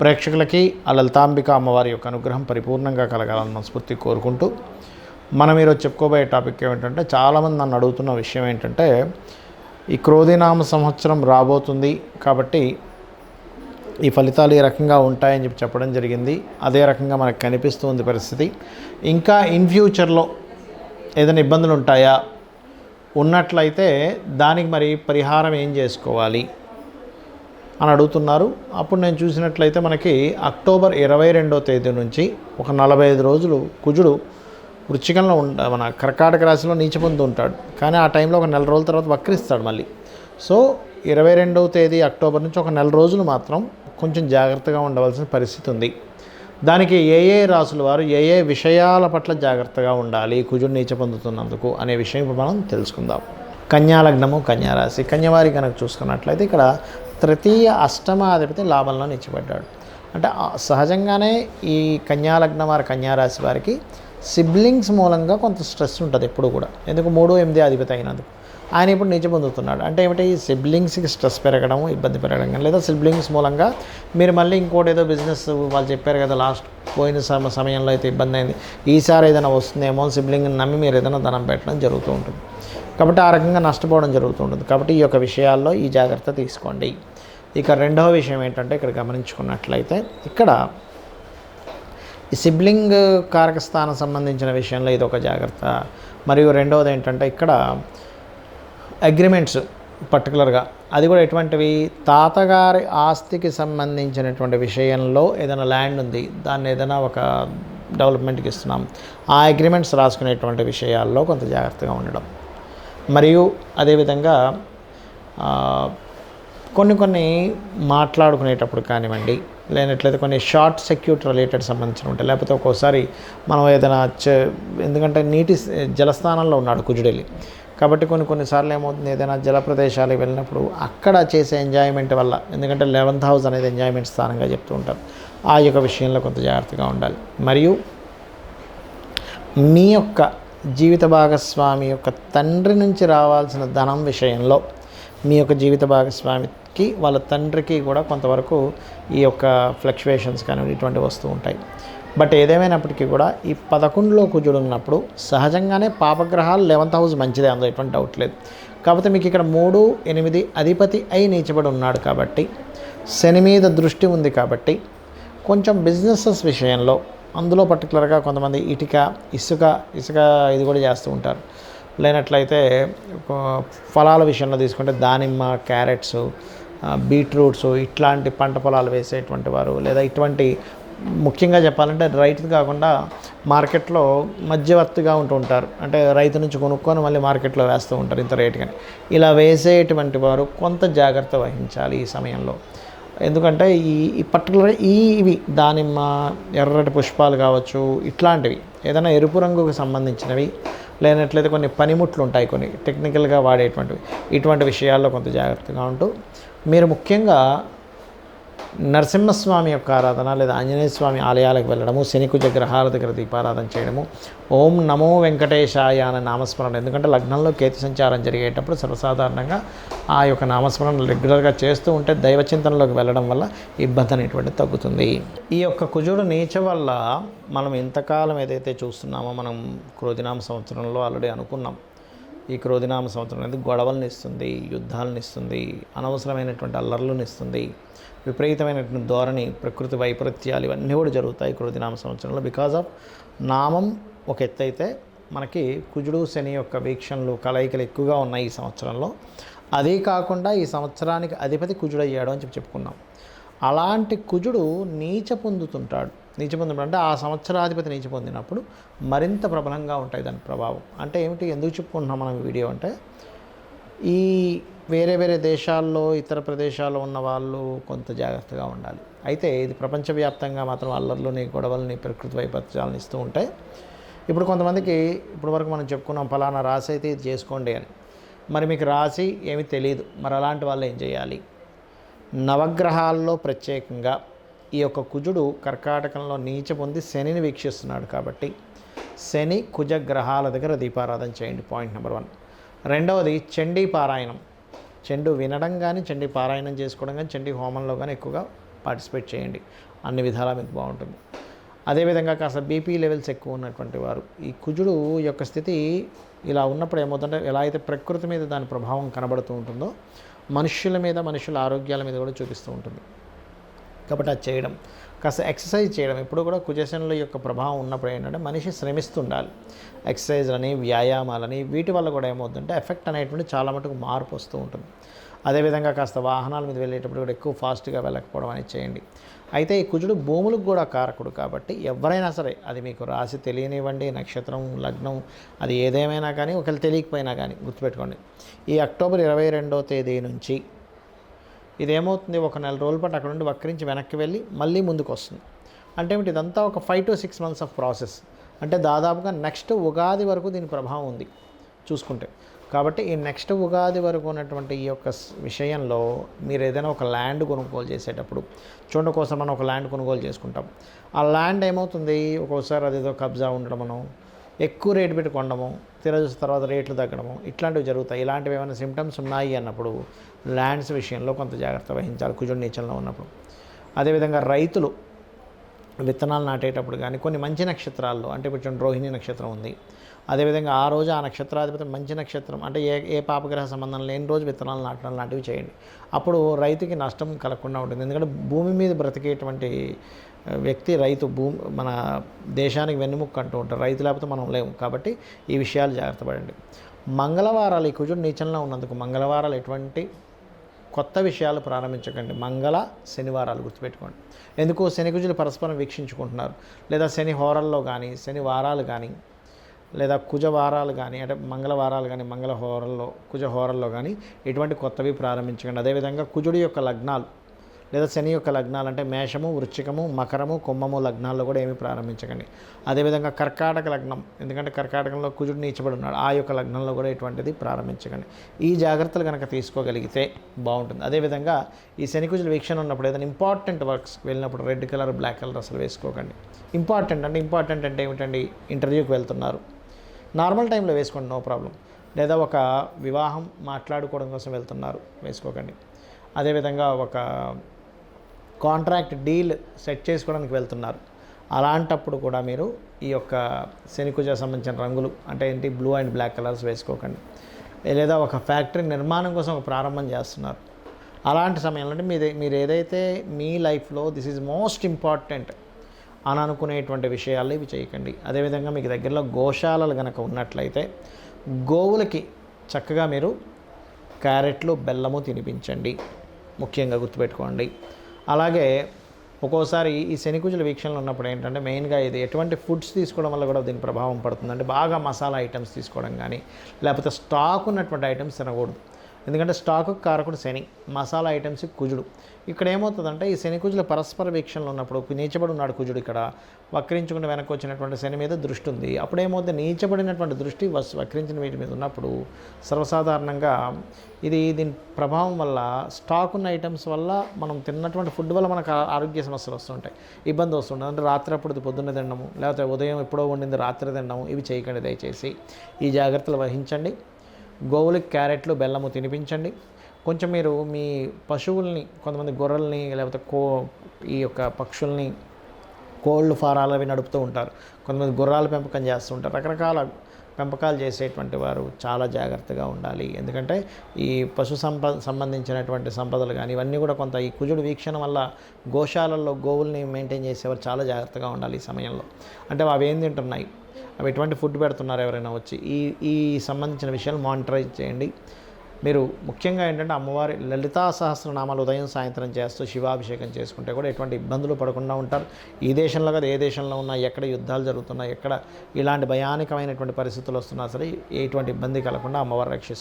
ప్రేక్షకులకి ఆ లలితాంబిక అమ్మవారి యొక్క అనుగ్రహం పరిపూర్ణంగా కలగాలని మనస్ఫూర్తి కోరుకుంటూ మనం ఈరోజు చెప్పుకోబోయే టాపిక్ ఏమిటంటే, చాలామంది నన్ను అడుగుతున్న విషయం ఏంటంటే, ఈ క్రోధినామ సంవత్సరం రాబోతుంది కాబట్టి ఈ ఫలితాలు ఈ రకంగా ఉంటాయని చెప్పడం జరిగింది. అదే రకంగా మనకు కనిపిస్తుంది పరిస్థితి. ఇంకా ఇన్ ఫ్యూచర్లో ఏదైనా ఇబ్బందులు ఉంటాయా, ఉన్నట్లయితే దానికి మరి పరిహారం ఏం చేసుకోవాలి అని అడుగుతున్నారు. అప్పుడు నేను చూసినట్లయితే మనకి అక్టోబర్ 22వ తేదీ నుంచి ఒక 45 రోజులు కుజుడు వృశ్చికంలో మన కర్కాటక రాశిలో నీచపొంది ఉంటాడు. కానీ ఆ టైంలో ఒక నెల రోజుల తర్వాత వక్రిస్తాడు మళ్ళీ. సో 22వ తేదీ అక్టోబర్ నుంచి ఒక నెల రోజులు మాత్రం కొంచెం జాగ్రత్తగా ఉండవలసిన పరిస్థితి ఉంది. దానికి ఏ రాసుల వారు ఏ విషయాల పట్ల జాగ్రత్తగా ఉండాలి కుజుడు నీచ పొందుతున్నందుకు అనే విషయం ఇప్పుడు మనం తెలుసుకుందాం. కన్యా లగ్నము, కన్యారాశి. కన్యవారి కనుక చూసుకున్నట్లయితే ఇక్కడ తృతీయ అష్టమాధిపతి లాభంలో నిలిచిపడ్డాడు. అంటే సహజంగానే ఈ కన్యా లగ్నం వారి కన్యారాశి వారికి సిబ్లింగ్స్ మూలంగా కొంత స్ట్రెస్ ఉంటుంది ఎప్పుడు కూడా. ఎందుకు 3, 8 అధిపతి అయినందుకు. ఆయన ఇప్పుడు నీచ పొందుతున్నాడు. అంటే ఏమిటి, సిబ్లింగ్స్కి స్ట్రెస్ పెరగడం, ఇబ్బంది పెరగడం, లేదా సిబ్లింగ్స్ మూలంగా మీరు మళ్ళీ ఇంకోటి ఏదో బిజినెస్ వాళ్ళు చెప్పారు కదా లాస్ట్ పోయిన సమయంలో అయితే ఇబ్బంది అయింది, ఈసారి ఏదైనా వస్తుందేమో సిబ్లింగ్ని నమ్మి మీరు ఏదైనా ధనం పెట్టడం జరుగుతూ ఉంటుంది. కాబట్టి ఆ రకంగా నష్టపోవడం జరుగుతూ ఉంటుంది. కాబట్టి ఈ యొక్క విషయాల్లో ఈ జాగ్రత్త తీసుకోండి. ఇక రెండవ విషయం ఏంటంటే, ఇక్కడ గమనించుకున్నట్లయితే ఇక్కడ ఈ సిబ్లింగ్ కారకస్థానం సంబంధించిన విషయంలో ఇది ఒక జాగ్రత్త. మరియు రెండవది ఏంటంటే, ఇక్కడ అగ్రిమెంట్స్ పర్టికులర్గా అది కూడా ఎటువంటివి, తాతగారి ఆస్తికి సంబంధించినటువంటి విషయంలో ఏదైనా ల్యాండ్ ఉంది, దాన్ని ఏదైనా ఒక డెవలప్మెంట్కి ఇస్తున్నాం, ఆ అగ్రిమెంట్స్ రాసుకునేటువంటి విషయాల్లో కొంత జాగ్రత్తగా ఉండడం. మరియు అదేవిధంగా కొన్ని మాట్లాడుకునేటప్పుడు కానివ్వండి, లేనట్లయితే కొన్ని షార్ట్ సర్క్యూట్ రిలేటెడ్ సంబంధించిన ఉంటాయి. లేకపోతే ఒక్కోసారి మనం ఏదైనా ఎందుకంటే జలస్థానంలో ఉన్నాడు కుజుడెళ్ళి, కాబట్టి కొన్నిసార్లు ఏమవుతుంది, ఏదైనా జల ప్రదేశాలకు వెళ్ళినప్పుడు అక్కడ చేసే ఎంజాయ్మెంట్ వల్ల, ఎందుకంటే 11th హౌస్ అనేది ఎంజాయ్మెంట్ స్థానంగా చెప్తూ ఉంటారు, ఆ యొక్క విషయంలో కొంత జాగ్రత్తగా ఉండాలి. మరియు మీ యొక్క జీవిత భాగస్వామి యొక్క తండ్రి నుంచి రావాల్సిన ధనం విషయంలో మీ యొక్క జీవిత భాగస్వామికి వాళ్ళ తండ్రికి కూడా కొంతవరకు ఈ యొక్క ఫ్లక్చువేషన్స్ కానీ ఇటువంటివి వస్తూ ఉంటాయి. బట్ ఏదేమైనప్పటికీ కూడా ఈ 11లో కుజుడు ఉన్నప్పుడు సహజంగానే పాపగ్రహాలు 11th హౌస్ మంచిదే, అందులో ఎటువంటి డౌట్ లేదు. కాకపోతే మీకు ఇక్కడ 3, 8 అధిపతి అయి నీచబడి ఉన్నాడు కాబట్టి, శని మీద దృష్టి ఉంది కాబట్టి కొంచెం బిజినెసెస్ విషయంలో, అందులో పర్టికులర్గా కొంతమంది ఇసుక ఇది కూడా చేస్తూ ఉంటారు. లేనట్లయితే ఫలాల విషయంలో తీసుకుంటే దానిమ్మ, క్యారెట్స్, బీట్రూట్స్ ఇట్లాంటి పంట పొలాలు వేసేటువంటి వారు, లేదా ఇటువంటి ముఖ్యంగా చెప్పాలంటే రైతు కాకుండా మార్కెట్లో మధ్యవర్తిగా ఉంటూ ఉంటారు. అంటే రైతు నుంచి కొనుక్కొని మళ్ళీ మార్కెట్లో వేస్తూ ఉంటారు ఇంత రేటు కానీ. ఇలా వేసేటువంటి వారు కొంత జాగ్రత్త వహించాలి ఈ సమయంలో. ఎందుకంటే ఈ పర్టికులర్ ఇవి దానిమ్మ, ఎర్రటి పుష్పాలు కావచ్చు, ఇట్లాంటివి ఏదైనా ఎరుపు రంగుకు సంబంధించినవి, లేనట్లయితే కొన్ని పనిముట్లు ఉంటాయి, కొన్ని టెక్నికల్గా వాడేటువంటివి, ఇటువంటి విషయాల్లో కొంత జాగ్రత్తగా ఉంటూ మీరు ముఖ్యంగా నరసింహస్వామి యొక్క ఆరాధన లేదా ఆంజనేయ స్వామి ఆలయాలకు వెళ్ళడము, శనికుజ గ్రహాల దగ్గర దీపారాధన చేయడము, ఓం నమో వెంకటేశాయ అనే నామస్మరణ. ఎందుకంటే లగ్నంలో కేతు సంచారం జరిగేటప్పుడు సర్వసాధారణంగా ఆ యొక్క నామస్మరణ రెగ్యులర్గా చేస్తూ ఉంటే దైవచింతనలోకి వెళ్ళడం వల్ల ఇబ్బంది అనేటువంటిది తగ్గుతుంది. ఈ యొక్క కుజుడు నీచ వల్ల మనం ఇంతకాలం ఏదైతే చూస్తున్నామో, మనం క్రోధినామ సంవత్సరంలో ఆల్రెడీ అనుకున్నాం, ఈ క్రోధినామ సంవత్సరం అనేది గొడవలను ఇస్తుంది, యుద్ధాలను ఇస్తుంది, అనవసరమైనటువంటి అల్లర్లను ఇస్తుంది, విపరీతమైనటువంటి ధోరణి, ప్రకృతి వైపరీత్యాలు ఇవన్నీ కూడా జరుగుతాయి క్రోధినామ సంవత్సరంలో. బికాజ్ ఆఫ్ నామం ఒక ఎత్తు అయితే మనకి కుజుడు శని యొక్క వీక్షణలు కలయికలు ఎక్కువగా ఉన్నాయి ఈ సంవత్సరంలో. అదే కాకుండా ఈ సంవత్సరానికి అధిపతి కుజుడు అయ్యాడు అని చెప్పుకున్నాం. అలాంటి కుజుడు నీచ పొందుతుంటాడు. నీచ పొందడం అంటే ఆ సంవత్సరాధిపతి నీచ పొందినప్పుడు మరింత ప్రబలంగా ఉంటాయి దాని ప్రభావం. అంటే ఏమిటి, ఎందుకు చెప్పుకుంటున్నాం మనం ఈ వీడియో అంటే, ఈ వేరే దేశాల్లో, ఇతర ప్రదేశాల్లో ఉన్న వాళ్ళు కొంత జాగ్రత్తగా ఉండాలి. అయితే ఇది ప్రపంచవ్యాప్తంగా మాత్రం అల్లర్లని, గొడవలని, ప్రకృతి వైపరీత్యాలను ఇస్తూ ఉంటాయి. ఇప్పుడు కొంతమందికి ఇప్పుడు వరకు మనం చెప్పుకున్నాం ఫలానా రాశి అయితే ఇది చేసుకోండి అని. మరి మీకు రాశి ఏమీ తెలియదు, మరి అలాంటి వాళ్ళు ఏం చేయాలి? నవగ్రహాల్లో ప్రత్యేకంగా ఈ యొక్క కుజుడు కర్కాటకంలో నీచ పొంది శనిని వీక్షిస్తున్నాడు కాబట్టి శని కుజ గ్రహాల దగ్గర దీపారాధన చేయండి. Point number 1. రెండవది చండీ పారాయణం. చెండు వినడం కానీ, చండీ పారాయణం చేసుకోవడం కానీ, చండీ హోమంలో కానీ ఎక్కువగా పార్టిసిపేట్ చేయండి. అన్ని విధాలా మీకు బాగుంటుంది. అదేవిధంగా కాస్త బీపీ లెవెల్స్ ఎక్కువ ఉన్నటువంటి వారు, ఈ కుజుడు యొక్క స్థితి ఇలా ఉన్నప్పుడు ఏమవుతుందంటే, ఎలా అయితే ప్రకృతి మీద దాని ప్రభావం కనబడుతూ ఉంటుందో మనుష్యుల మీద, మనుషుల ఆరోగ్యాల మీద కూడా చూపిస్తూ ఉంటుంది. కాబట్టి అది చేయడం, కాస్త ఎక్సర్సైజ్ చేయడం, ఎప్పుడు కూడా కుజశనుల యొక్క ప్రభావం ఉన్నప్పుడు ఏంటంటే మనిషి శ్రమిస్తుండాలి. ఎక్సర్సైజ్లని, వ్యాయామాలని, వీటి వల్ల కూడా ఏమవుతుందంటే ఎఫెక్ట్ అనేటువంటి చాలా మటుకు మార్పు వస్తూ ఉంటుంది. అదేవిధంగా కాస్త వాహనాల మీద వెళ్ళేటప్పుడు కూడా ఎక్కువ ఫాస్ట్గా వెళ్ళకపోవడం అనేది చేయండి. అయితే ఈ కుజుడు భూములకు కూడా కారకుడు కాబట్టి ఎవరైనా సరే, అది మీకు రాశి తెలియనివ్వండి, నక్షత్రం, లగ్నం, అది ఏదేమైనా కానీ, ఒకవేళ తెలియకపోయినా కానీ గుర్తుపెట్టుకోండి, ఈ అక్టోబర్ 22వ తేదీ నుంచి ఇదేమవుతుంది, ఒక నెల రోజుల పాటు అక్కడ నుండి వక్రించి వెనక్కి వెళ్ళి మళ్ళీ ముందుకు వస్తుంది. అంటే ఇదంతా ఒక 5 to 6 months ఆఫ్ ప్రాసెస్. అంటే దాదాపుగా నెక్స్ట్ ఉగాది వరకు దీని ప్రభావం ఉంది చూసుకుంటే. కాబట్టి ఈ నెక్స్ట్ ఉగాది వరకు ఉన్నటువంటి ఈ యొక్క విషయంలో మీరు ఏదైనా ఒక ల్యాండ్ కొనుగోలు చేసేటప్పుడు చూడండి, కోసం మనం ఒక ల్యాండ్ కొనుగోలు చేసుకుంటాం. ఆ ల్యాండ్ ఏమవుతుంది, ఒక్కోసారి అదేదో కబ్జా ఉండడమనో, ఎక్కువ రేటు పెట్టి కొనడము, చూసిన తర్వాత రేట్లు తగ్గడము, ఇట్లాంటివి జరుగుతాయి. ఇలాంటివి ఏమైనా సిమ్టమ్స్ ఉన్నాయి అన్నప్పుడు ల్యాండ్స్ విషయంలో కొంత జాగ్రత్త వహించాలి కుజుడు నీచంలో ఉన్నప్పుడు. అదేవిధంగా రైతులు విత్తనాలు నాటేటప్పుడు కానీ కొన్ని మంచి నక్షత్రాల్లో, అంటే కొంచెం రోహిణి నక్షత్రం ఉంది, అదేవిధంగా ఆ రోజు ఆ నక్షత్రాధిపతి మంచి నక్షత్రం, అంటే ఏ పాపగ్రహ సంబంధం లేని రోజు విత్తనాలు నాటడం లాంటివి చేయండి. అప్పుడు రైతుకి నష్టం కలగకుండా ఉంటుంది. ఎందుకంటే భూమి మీద బ్రతికేటువంటి వ్యక్తి రైతు, మన దేశానికి వెన్నుముక్క అంటూ ఉంటారు. రైతు లేకపోతే మనం లేము. కాబట్టి ఈ విషయాలు జాగ్రత్త పడండి. మంగళవారాలు, ఈ కుజుడు నీచంలో ఉన్నందుకు మంగళవారాలు ఎటువంటి కొత్త విషయాలు ప్రారంభించకండి. శనివారాలు గుర్తుపెట్టుకోండి. ఎందుకు, శని కుజులు పరస్పరం వీక్షించుకుంటున్నారు. లేదా శని హోరల్లో కానీ, శని వారాలు కానీ, లేదా కుజ వారాలు కానీ, అంటే మంగళవారాలు కానీ, మంగళ హోరల్లో, కుజ హోరల్లో కానీ ఎటువంటి కొత్తవి ప్రారంభించకండి. అదేవిధంగా కుజుడి యొక్క లగ్నాలు లేదా శని యొక్క లగ్నాలు, అంటే మేషము, వృశ్చికము, మకరము, కుంభము లగ్నాల్లో కూడా ఏమీ ప్రారంభించకండి. అదేవిధంగా కర్కాటక లగ్నం, ఎందుకంటే కర్కాటకంలో కుజుడు నీచబడి ఉన్నాడు, ఆ యొక్క లగ్నంలో కూడా ఎటువంటిది ప్రారంభించకండి. ఈ జాగ్రత్తలు కనుక తీసుకోగలిగితే బాగుంటుంది. అదేవిధంగా ఈ శని కుజుల వీక్షణ ఉన్నప్పుడు ఏదైనా ఇంపార్టెంట్ వర్క్స్ వెళ్ళినప్పుడు రెడ్ కలర్, బ్లాక్ కలర్ అసలు వేసుకోకండి. ఇంపార్టెంట్ అంటే ఏమిటండి, ఇంటర్వ్యూకి వెళ్తున్నారు, నార్మల్ టైంలో వేసుకోండి, నో ప్రాబ్లం. లేదా ఒక వివాహం మాట్లాడుకోవడం కోసం వెళ్తున్నారు, వేసుకోకండి. అదేవిధంగా ఒక కాంట్రాక్ట్ డీల్ సెట్ చేసుకోవడానికి వెళ్తున్నారు, అలాంటప్పుడు కూడా మీరు ఈ యొక్క శనికుజ సంబంధించిన రంగులు, అంటే ఏంటి, బ్లూ అండ్ బ్లాక్ కలర్స్ వేసుకోకండి. లేదా ఒక ఫ్యాక్టరీ నిర్మాణం కోసం ఒక ప్రారంభం చేస్తున్నారు, అలాంటి సమయంలో అంటే మీరు ఏదైతే మీ లైఫ్లో దిస్ ఈజ్ మోస్ట్ ఇంపార్టెంట్ అని అనుకునేటువంటి విషయాలు ఇవి చేయకండి. అదేవిధంగా మీకు దగ్గరలో గోశాలలు కనుక ఉన్నట్లయితే గోవులకి చక్కగా మీరు క్యారెట్లు, బెల్లము తినిపించండి, ముఖ్యంగా గుర్తుపెట్టుకోండి. అలాగే ఒక్కోసారి ఈ శనికుజుల వీక్షణలు ఉన్నప్పుడు ఏంటంటే మెయిన్గా ఇది ఎటువంటి ఫుడ్స్ తీసుకోవడం వల్ల కూడా దీని ప్రభావం పడుతుంది. అంటే బాగా మసాలా ఐటమ్స్ తీసుకోవడం కానీ, లేకపోతే స్టాక్ ఉన్నటువంటి ఐటమ్స్ తినకూడదు. ఎందుకంటే స్టాకు కారకుడు శని, మసాలా ఐటమ్స్ కుజుడు. ఇక్కడ ఏమవుతుందంటే ఈ శని కుజుల పరస్పర వీక్షణలు ఉన్నప్పుడు, నీచబడి ఉన్నాడు కుజుడు, ఇక్కడ వక్రించుకుని వెనక్కి వచ్చినటువంటి శని మీద దృష్టి ఉంది. అప్పుడు ఏమవుతుంది, నీచబడినటువంటి దృష్టి వక్రించిన వీటి మీద ఉన్నప్పుడు సర్వసాధారణంగా దీని ప్రభావం వల్ల, స్టాక్ ఉన్న ఐటమ్స్ వల్ల, మనం తిన్నటువంటి ఫుడ్ వల్ల మనకు ఆరోగ్య సమస్యలు వస్తుంటాయి, ఇబ్బంది వస్తుంటుంది. అంటే రాత్రి అప్పుడు పొద్దున్న తినడము, లేకపోతే ఉదయం ఎప్పుడో వండింది రాత్రి తినడము, ఇవి చేయకండి దయచేసి. ఈ జాగ్రత్తలు వహించండి. గోవులకి క్యారెట్లు, బెల్లము తినిపించండి. కొంచెం మీరు మీ పశువుల్ని, కొంతమంది గొర్రెల్ని, లేకపోతే ఈ యొక్క పక్షుల్ని, కోళ్ళు ఫారాలు అవి నడుపుతూ ఉంటారు, కొంతమంది గుర్రాల పెంపకం చేస్తూ ఉంటారు. రకరకాల పెంపకాలు చేసేటువంటి వారు చాలా జాగ్రత్తగా ఉండాలి. ఎందుకంటే ఈ పశు సంబంధించినటువంటి సంపదలు కానీ ఇవన్నీ కూడా కొంత ఈ కుజుడు వీక్షణ వల్ల గోశాలల్లో గోవుల్ని మెయింటైన్ చేసేవారు చాలా జాగ్రత్తగా ఉండాలి ఈ సమయంలో. అంటే అవి ఏం తింటున్నాయి, అవి ఎటువంటి ఫుడ్ పెడుతున్నారు, ఎవరైనా వచ్చి ఈ సంబంధించిన విషయాలు మానిటరైజ్ చేయండి. మీరు ముఖ్యంగా ఏంటంటే అమ్మవారి లలితా సహస్రనామాలు ఉదయం సాయంత్రం చేస్తూ శివాభిషేకం చేసుకుంటే కూడా ఎటువంటి ఇబ్బందులు పడకుండా ఉంటారు. ఈ దేశంలో కదా, ఏ దేశంలో ఉన్నా, ఎక్కడ యుద్ధాలు జరుగుతున్నా, ఎక్కడ ఇలాంటి భయానకమైనటువంటి పరిస్థితులు వస్తున్నా సరే ఎటువంటి ఇబ్బంది కలగకుండా అమ్మవారు రక్షిస్తారు.